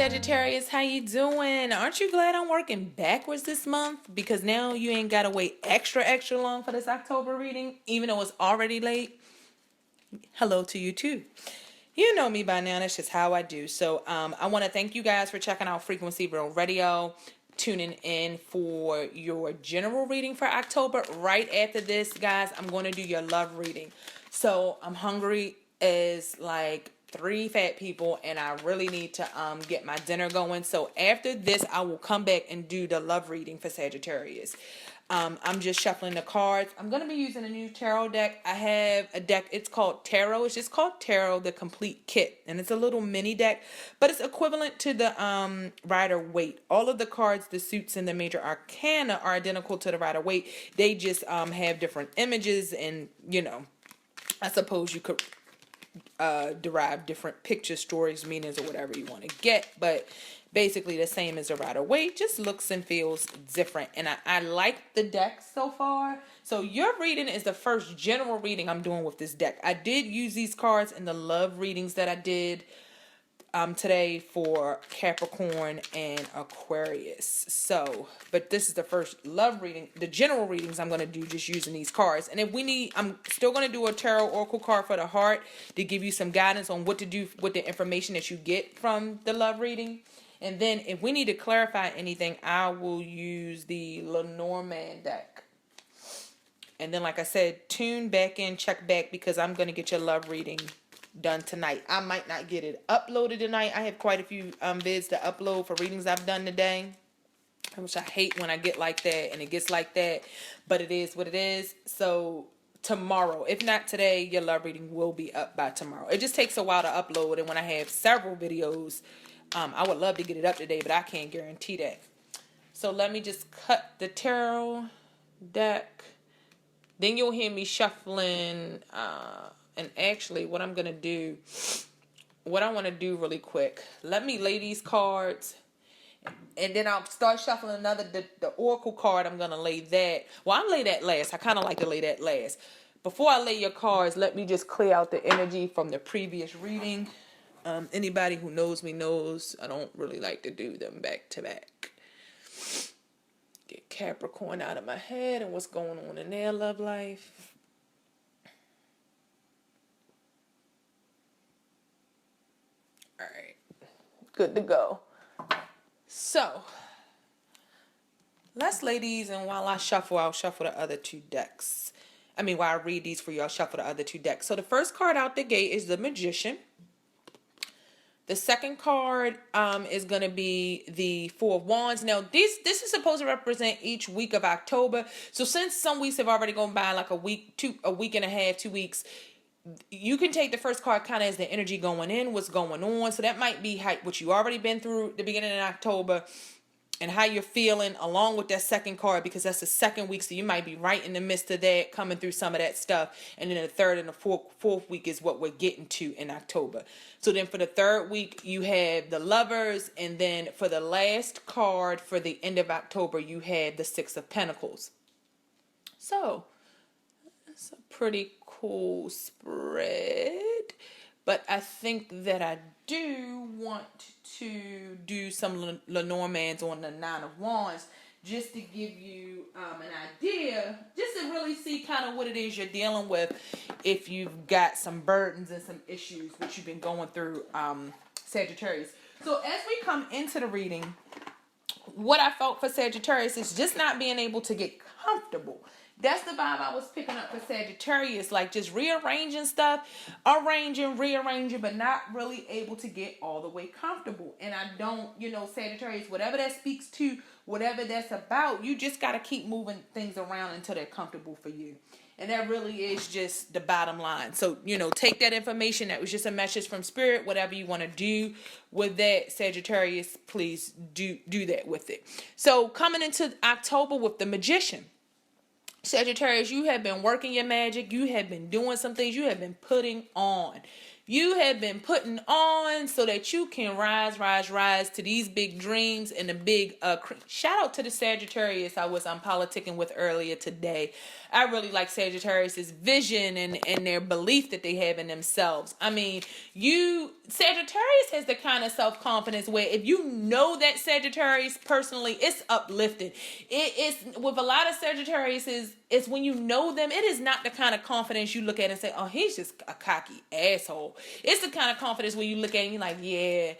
Sagittarius, how you doing? Aren't you glad I'm working backwards this month? Because now you ain't gotta wait extra long for this October reading, even though it's already late. Hello to you too. You know me by now, that's just how I do. So I want to thank you guys for checking out Frequency Real Radio, tuning in for your general reading for October. Right after this, guys, I'm going to do your love reading. So I'm hungry as like 3 fat people, and I really need to get my dinner going. So after this, I will come back and do the love reading for Sagittarius. I'm just shuffling the cards. I'm going to be using a new tarot deck. I have a deck. It's called Tarot. It's just called Tarot, the complete kit. And it's a little mini deck, but it's equivalent to the Rider-Waite. All of the cards, the suits, and the major arcana are identical to the Rider-Waite. They just have different images, and, you know, I suppose you could derive different pictures, stories, meanings, or whatever you want to get. But basically the same as a Rider-Waite, just looks and feels different. And I like the deck so far. So your reading is the first general reading I'm doing with this deck. I did use these cards in the love readings that I did today for Capricorn and Aquarius. So, but this is the first love reading. The general readings I'm going to do just using these cards. And if we need, I'm still going to do a tarot oracle card for the heart to give you some guidance on what to do with the information that you get from the love reading. And then if we need to clarify anything, I will use the Lenormand deck. And then, like I said, tune back in, check back, because I'm going to get your love reading done tonight. I might not get it uploaded tonight. I have quite a few vids to upload for readings I've done today, which I hate when I get like that and it gets like that, but it is what it is. So tomorrow, if not today, your love reading will be up by tomorrow. It just takes a while to upload, and when I have several videos, I would love to get it up today, but I can't guarantee that. So let me just cut the tarot deck. Then you'll hear me shuffling. And actually, what I'm going to do, what I want to do really quick, let me lay these cards. And then I'll start shuffling another, the oracle card. I'm going to lay that. Well, I'll lay that last. I kind of like to lay that last. Before I lay your cards, let me just clear out the energy from the previous reading. Anybody who knows me knows I don't really like to do them back to back. Get Capricorn out of my head and what's going on in their love life. All right, good to go. So let's lay these, and while I shuffle, I'll shuffle the other 2 decks. While I read these for you, I'll shuffle the other 2 decks. So the first card out the gate is the Magician. The second card is going to be the 4 of Wands. Now, this is supposed to represent each week of October. So since some weeks have already gone by, like a week and a half, 2 weeks, you can take the first card kind of as the energy going in, what's going on. So that might be what you already been through the beginning of October and how you're feeling, along with that second card, because that's the second week. So you might be right in the midst of that, coming through some of that stuff. And then the third and the fourth week is what we're getting to in October. So then for the third week, you have the Lovers. And then for the last card for the end of October, you have the 6 of Pentacles. So that's a pretty cool spread. But I think that I do want to do some Lenormands on the 9 of Wands, just to give you an idea, just to really see kind of what it is you're dealing with if you've got some burdens and some issues which you've been going through, Sagittarius. So as we come into the reading, what I felt for Sagittarius is just not being able to get comfortable. That's the vibe I was picking up for Sagittarius, like just rearranging stuff, rearranging, but not really able to get all the way comfortable. And I don't, Sagittarius, whatever that speaks to, whatever that's about, you just got to keep moving things around until they're comfortable for you. And that really is just the bottom line. So, take that information. That was just a message from Spirit. Whatever you want to do with that, Sagittarius, please do that with it. So coming into October with the Magician. Sagittarius, you have been working your magic. You have been doing some things. You have been putting on. you have been putting on so that you can rise to these big dreams and the big shout out to the Sagittarius I'm politicking with earlier today. I really like Sagittarius's vision and their belief that they have in themselves. I mean, Sagittarius has the kind of self-confidence where if you know that Sagittarius personally, it's uplifting. It's with a lot of Sagittarius it's when you know them, it is not the kind of confidence you look at and say, oh, he's just a cocky asshole. It's the kind of confidence where you look at and you're like, yeah,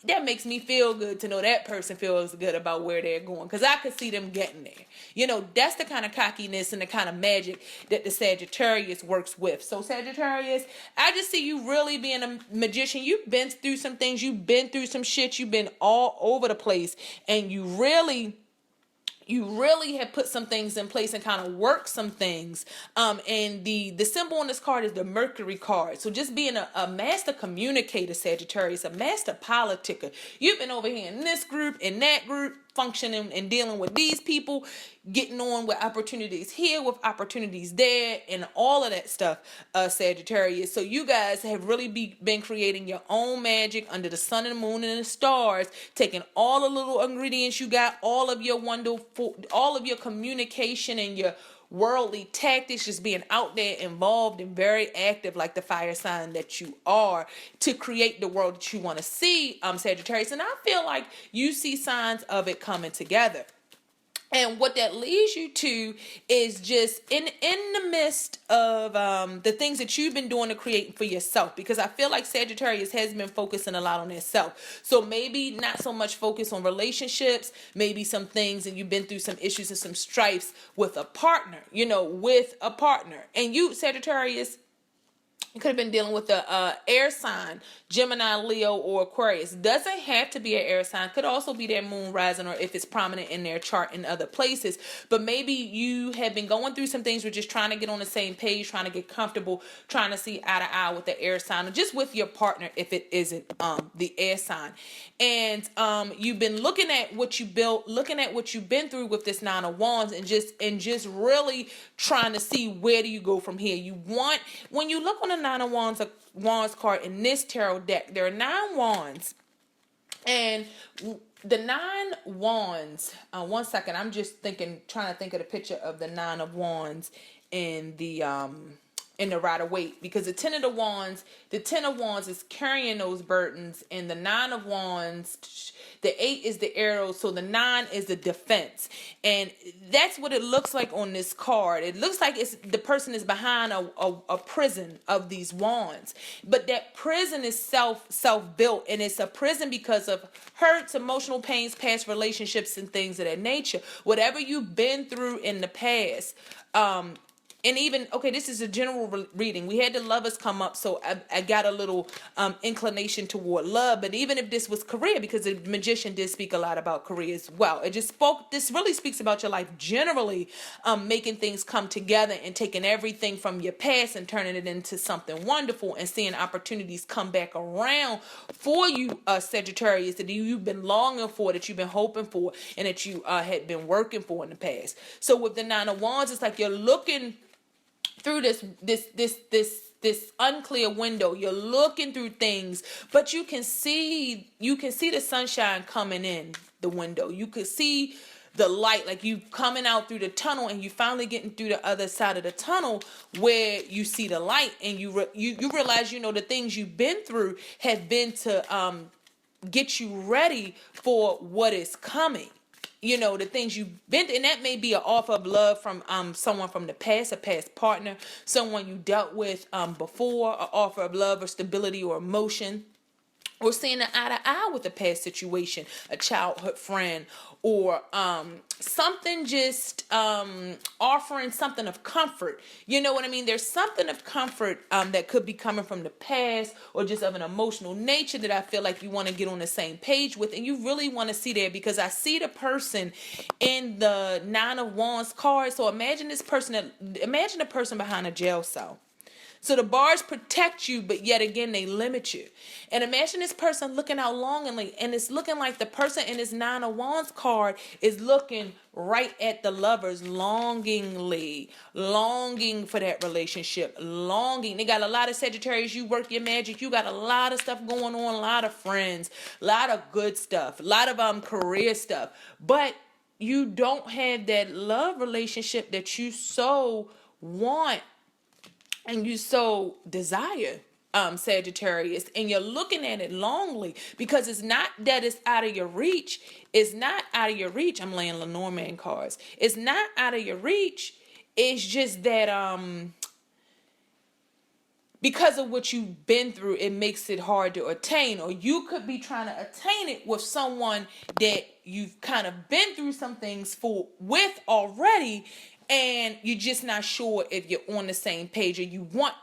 that makes me feel good to know that person feels good about where they're going, because I could see them getting there. You know, that's the kind of cockiness and the kind of magic that the Sagittarius works with. So Sagittarius, I just see you really being a magician. You've been through some things. You've been through some shit. You've been all over the place, and you really have put some things in place and kind of worked some things. And the symbol on this card is the Mercury card. So just being a master communicator, Sagittarius, a master politicker. You've been over here in this group, in that group, functioning and dealing with these people, getting on with opportunities here, with opportunities there, and all of that stuff, Sagittarius. So you guys have really been creating your own magic under the sun and the moon and the stars, taking all the little ingredients you got, all of your communication and your worldly tactics, just being out there involved and very active like the fire sign that you are, to create the world that you want to see, Sagittarius. And I feel like you see signs of it coming together. And what that leads you to is just in the midst of the things that you've been doing to create for yourself, because I feel like Sagittarius has been focusing a lot on itself. So maybe not so much focus on relationships, maybe some things, and you've been through some issues and some strifes with a partner, And you, Sagittarius, you could have been dealing with the air sign, Gemini, Leo, or Aquarius. Doesn't have to be an air sign. Could also be their moon rising, or if it's prominent in their chart in other places. But maybe you have been going through some things. We're just trying to get on the same page, trying to get comfortable, trying to see eye to eye with the air sign, or just with your partner if it isn't the air sign. And you've been looking at what you built, looking at what you've been through with this Nine of Wands, and just really trying to see where do you go from here. When you look on the Nine of Wands card in this tarot deck, there are 9 wands, and the 9 wands. One second, I'm just trying to think of the picture of the 9 of Wands in the Rider-Waite, because the 10 of Wands is carrying those burdens, and the 9 of Wands, the 8 is the arrow, so the 9 is the defense. And that's what it looks like on this card. It looks like the person is behind a prison of these wands, but that prison is self-built, and it's a prison because of hurts, emotional pains, past relationships, and things of that nature. Whatever you've been through in the past, and even, okay, this is a general reading. We had the Lovers come up, so I got a little inclination toward love. But even if this was career, because the Magician did speak a lot about career as well. This really speaks about your life generally, making things come together and taking everything from your past and turning it into something wonderful, and seeing opportunities come back around for you, Sagittarius, that you've been longing for, that you've been hoping for, and that you had been working for in the past. So with the 9 of Wands, it's like you're looking through this unclear window. You're looking through things, but you can see the sunshine coming in the window. You could see the light, like you coming out through the tunnel, and you finally getting through the other side of the tunnel where you see the light, and you realize, the things you've been through have been to get you ready for what is coming. The things you've been, and that may be an offer of love from someone from the past, a past partner, someone you dealt with before, an offer of love or stability or emotion, or seeing an eye to eye with a past situation, a childhood friend, or something just offering something of comfort. You know what I mean? There's something of comfort that could be coming from the past, or just of an emotional nature that I feel like you want to get on the same page with, and you really want to see there, because I see the person in the 9 of Wands card. So imagine the person behind a jail cell. So the bars protect you, but yet again, they limit you. And imagine this person looking out longingly, and it's looking like the person in this Nine of Wands card is looking right at the lovers longingly, longing for that relationship, longing. They got a lot of Sagittarius. You work your magic. You got a lot of stuff going on, a lot of friends, a lot of good stuff, a lot of career stuff. But you don't have that love relationship that you so want and you so desire, Sagittarius, and you're looking at it longly, because it's not that it's out of your reach. It's not out of your reach. I'm laying Lenormand cards. It's not out of your reach. It's just that because of what you've been through, it makes it hard to attain. Or you could be trying to attain it with someone that you've kind of been through some things with already, and you're just not sure if you're on the same page, or you want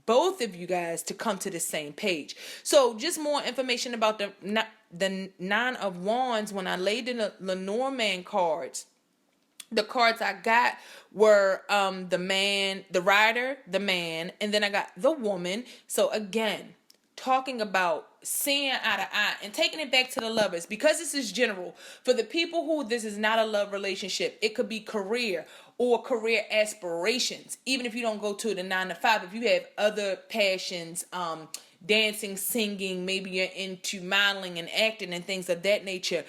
both of you guys to come to the same page. So just more information about the Nine of Wands. When I laid in the Lenormand cards, the cards I got were the man, the rider, the man, and then I got the woman. So again, talking about seeing eye to eye and taking it back to the lovers, because this is general. For the people who this is not a love relationship, it could be career or career aspirations. Even if you don't go to the 9 to 5, if you have other passions, dancing, singing, maybe you're into modeling and acting and things of that nature.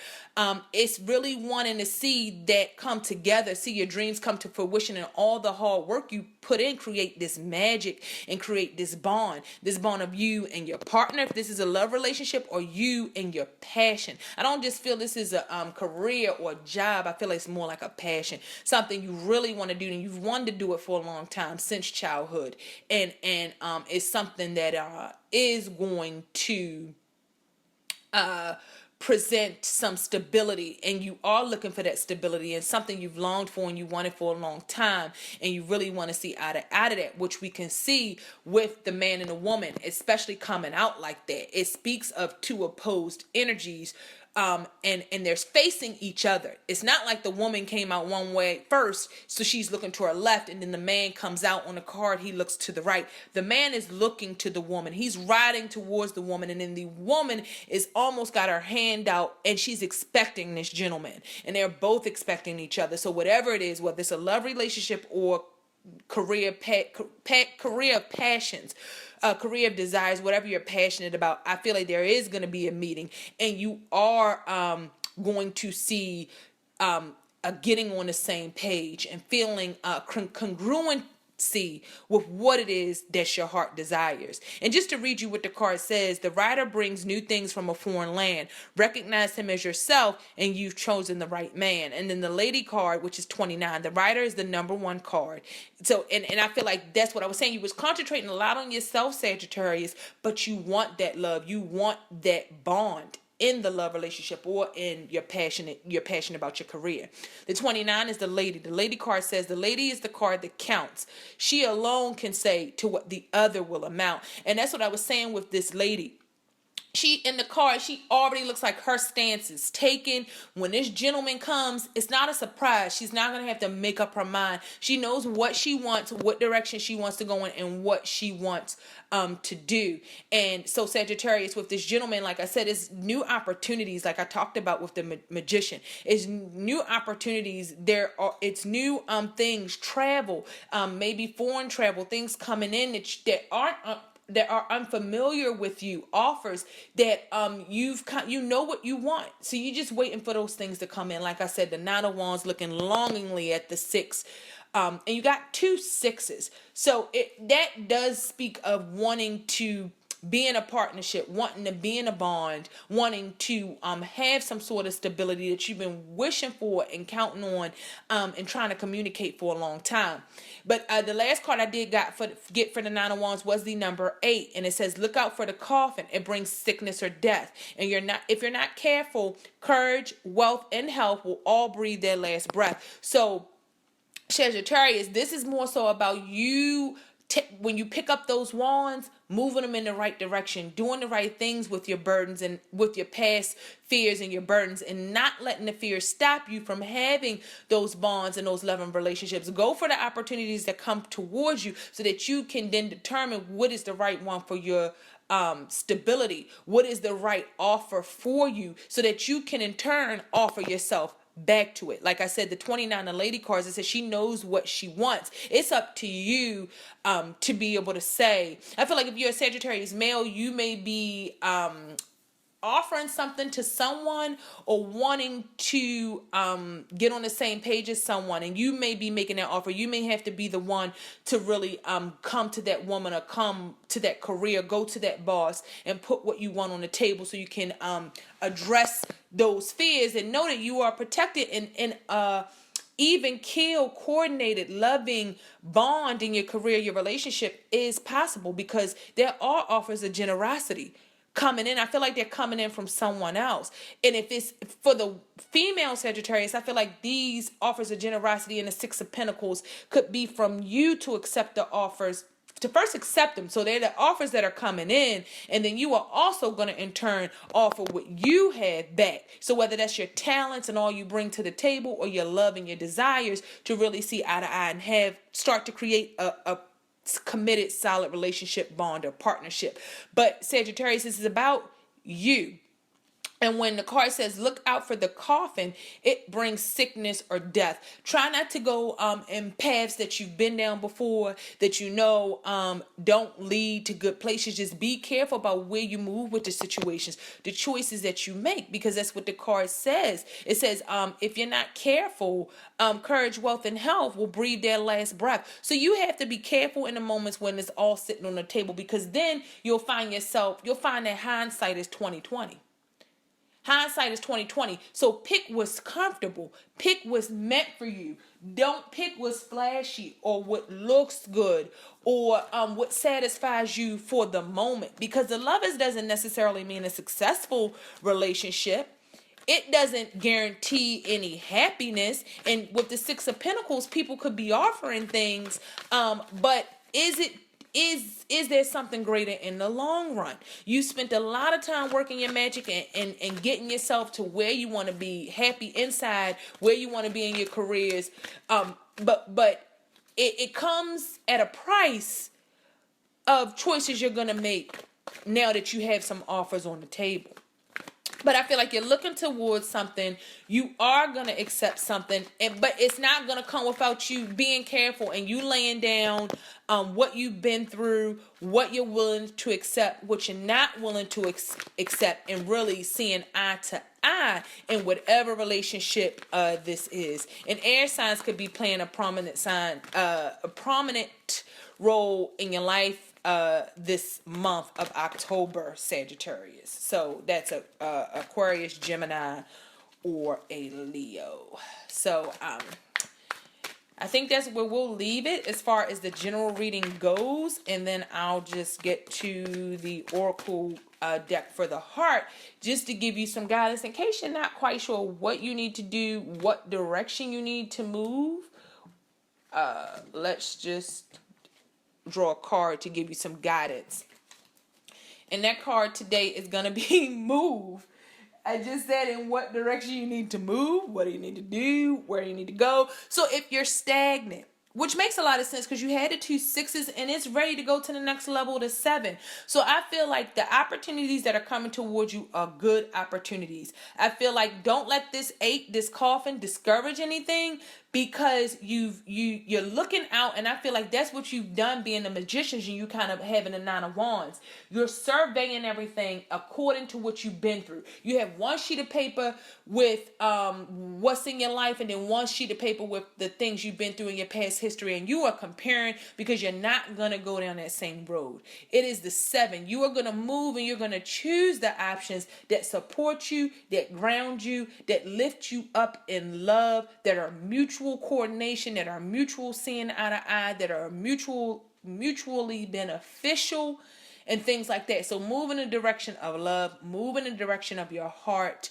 It's really wanting to see that come together, see your dreams come to fruition, and all the hard work you put in create this magic and create this bond of you and your partner, if this is a love relationship, or you and your passion. I don't just feel this is a career or a job. I feel like it's more like a passion, something you really want to do, and you've wanted to do it for a long time, since childhood, and it's something that is going to present some stability, and you are looking for that stability, and something you've longed for and you wanted for a long time, and you really want to see out of that, which we can see with the man and the woman, especially coming out like that. It speaks of two opposed energies, and they're facing each other. It's not like the woman came out one way first, so she's looking to her left, and then the man comes out on the card, he looks to the right. The man is looking to the woman. He's riding towards the woman, and then the woman is almost got her hand out, and she's expecting this gentleman, and they're both expecting each other. So whatever it is, whether it's a love relationship or career of passions, career of desires, whatever you're passionate about, I feel like there is going to be a meeting, and you are going to see getting on the same page and feeling congruency with what it is that your heart desires. And just to read you what the card says, the rider brings new things from a foreign land. Recognize him as yourself, and you've chosen the right man. And then the lady card, which is 29, the rider is the number one card. So, and I feel like that's what I was saying. You was concentrating a lot on yourself, Sagittarius, but you want that love. You want that bond in the love relationship, or in you're passionate about your career. The 29 is the lady. The lady card says the lady is the card that counts. She alone can say to what the other will amount. And that's what I was saying with this lady. She in the card, she already looks like her stance is taken. When this gentleman comes, it's not a surprise. She's not going to have to make up her mind. She knows what she wants, what direction she wants to go in, and what she wants to do. And so Sagittarius, with this gentleman, like I said, is new opportunities, like I talked about with the magician. It's new opportunities. It's new things, travel, maybe foreign travel, things coming in that are unfamiliar with you, offers that you know what you want. So you're just waiting for those things to come in. Like I said, the Nine of Wands looking longingly at the 6. And you got 2 6s. So that does speak of wanting to be in a partnership, wanting to be in a bond, wanting to have some sort of stability that you've been wishing for and counting on, and trying to communicate for a long time. But the last card I did get for the Nine of Wands was the number 8, and it says, "Look out for the coffin. It brings sickness or death." And if you're not careful, courage, wealth, and health will all breathe their last breath. So Sagittarius, this is more so about you when you pick up those wands, moving them in the right direction, doing the right things with your burdens and with your past fears and your burdens, and not letting the fears stop you from having those bonds and those loving relationships. Go for the opportunities that come towards you so that you can then determine what is the right one for your stability, what is the right offer for you, so that you can in turn offer yourself back to it. Like I said, the 29, the lady cards, it says she knows what she wants. It's up to you to be able to say. I feel like if you're a Sagittarius male, you may be offering something to someone or wanting to get on the same page as someone, and you may be making that offer. You may have to be the one to really come to that woman or come to that career, go to that boss and put what you want on the table so you can address those fears and know that you are protected in even keel, coordinated, loving bond in your career, your relationship is possible, because there are offers of generosity coming in. I feel like they're coming in from someone else. And if it's for the female Sagittarius, I feel like these offers of generosity in the Six of Pentacles could be from you to accept the offers, to first accept them. So they're the offers that are coming in, and then you are also going to in turn offer what you have back. So whether that's your talents and all you bring to the table, or your love and your desires, to really see eye to eye and start to create a committed, solid relationship, bond, or partnership. But Sagittarius, this is about you. And when the card says, look out for the coffin, it brings sickness or death. Try not to go in paths that you've been down before, that you know don't lead to good places. Just be careful about where you move with the situations, the choices that you make, because that's what the card says. It says, if you're not careful, courage, wealth, and health will breathe their last breath. So you have to be careful in the moments when it's all sitting on the table, because then you'll find that hindsight is 20/20. Hindsight is 20/20. So pick what's comfortable. Pick what's meant for you. Don't pick what's flashy or what looks good or what satisfies you for the moment. Because the lovers doesn't necessarily mean a successful relationship. It doesn't guarantee any happiness. And with the Six of Pentacles, people could be offering things, but is there something greater in the long run? You spent a lot of time working your magic and getting yourself to where you want to be, happy inside, where you want to be in your careers. But it comes at a price of choices you're going to make now that you have some offers on the table. But I feel like you're looking towards something. You are going to accept something, but it's not going to come without you being careful and you laying down what you've been through, what you're willing to accept, what you're not willing to accept, and really seeing eye to eye in whatever relationship this is. And air signs could be playing a prominent role in your life this month of October, Sagittarius. So that's a Aquarius, Gemini, or a Leo. So I think that's where we'll leave it as far as the general reading goes, and then I'll just get to the Oracle deck for the heart, just to give you some guidance in case you're not quite sure what you need to do, what direction you need to move. Let's just draw a card to give you some guidance. And that card today is going to be move. I just said in what direction you need to move, what do you need to do, where you need to go. So if you're stagnant, which makes a lot of sense because you had the 2 6s and it's ready to go to the next level, to 7. So I feel like the opportunities that are coming towards you are good opportunities. I feel like don't let this ache, this coffin discourage anything, because you're looking out, and I feel like that's what you've done being the magicians, and you kind of having the 9 of Wands. You're surveying everything according to what you've been through. You have one sheet of paper with what's in your life, and then one sheet of paper with the things you've been through in your past history, and you are comparing because you're not going to go down that same road. It is the 7. You are going to move and you're going to choose the options that support you, that ground you, that lift you up in love, that are mutual coordination, that are mutual seeing eye to eye, that are mutually beneficial, and things like that. So move in the direction of love, move in the direction of your heart.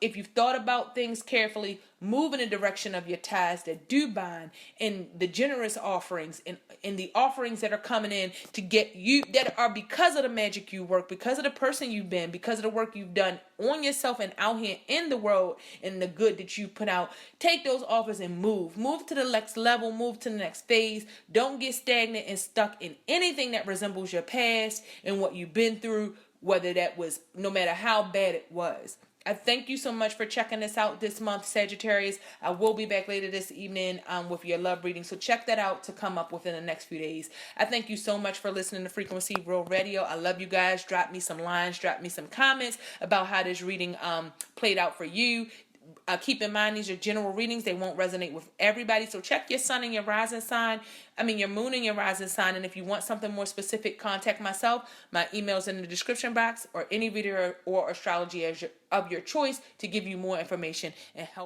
If you've thought about things carefully, move in the direction of your tithes that do bind, and the generous offerings, and the offerings that are coming in to get you, that are because of the magic you work, because of the person you've been, because of the work you've done on yourself and out here in the world, and the good that you put out. Take those offers and move to the next level, move to the next phase. Don't get stagnant and stuck in anything that resembles your past and what you've been through, whether that was, no matter how bad it was. I thank you so much for checking this out this month, Sagittarius. I will be back later this evening with your love reading, so check that out to come up within the next few days. I thank you so much for listening to Frequency Real Radio. I love you guys. Drop me some lines, drop me some comments about how this reading played out for you. Keep in mind, these are general readings. They won't resonate with everybody. So check your sun and your rising sign. Your moon and your rising sign. And if you want something more specific, contact myself. My email's in the description box, or any reader or astrology of your choice to give you more information and help.